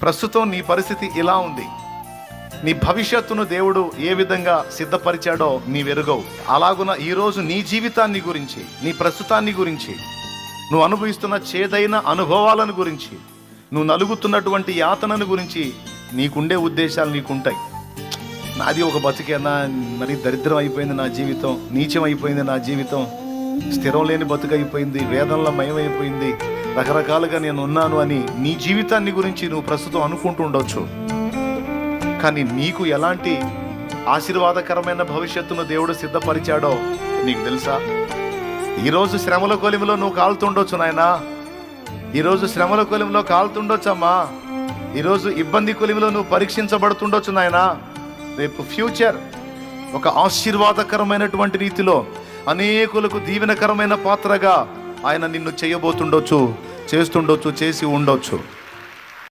ప్రస్తుతం నీ పరిస్థితి ఇలా ఉంది. నీ భవిష్యత్తును దేవుడు ఏ విధంగా సిద్ధపరిచాడో నీవెరుగవు. అలాగున ఈరోజు నీ జీవితాన్ని గురించి, నీ ప్రస్తుతాన్ని గురించి, నువ్వు అనుభవిస్తున్న చేదైన అనుభవాలను గురించి, నువ్వు నలుగుతున్నటువంటి యాతనను గురించి నీకుండే ఉద్దేశాలు నీకుంటాయి. నాది ఒక బతుకేనా, మరి దరిద్రం అయిపోయింది నా జీవితం, నీచం అయిపోయింది నా జీవితం, స్థిరం లేని బతుకు అయిపోయింది, వేదనలో మయమైపోయింది, రకరకాలుగా నేను ఉన్నాను అని నీ జీవితాన్ని గురించి నువ్వు ప్రస్తుతం అనుకుంటూ ఉండొచ్చు. కానీ నీకు ఎలాంటి ఆశీర్వాదకరమైన భవిష్యత్తును దేవుడు సిద్ధపరిచాడో నీకు తెలుసా? ఈరోజు శ్రమల కొలిమిలో నువ్వు కాలుతుండొచ్చు నాయనా, ఈరోజు శ్రమల కొలిమిలో కాలుతుండొచ్చమ్మా, ఈరోజు ఇబ్బంది కొలిమిలో నువ్వు పరీక్షించబడుతుండొచ్చు నాయనా. రేపు ఫ్యూచర్ ఒక ఆశీర్వాదకరమైనటువంటి రీతిలో అనేకులకు దీవెనకరమైన పాత్రగా ఆయన నిన్ను చేయబోతుండొచ్చు, చేస్తుండొచ్చు, చేసి ఉండొచ్చు.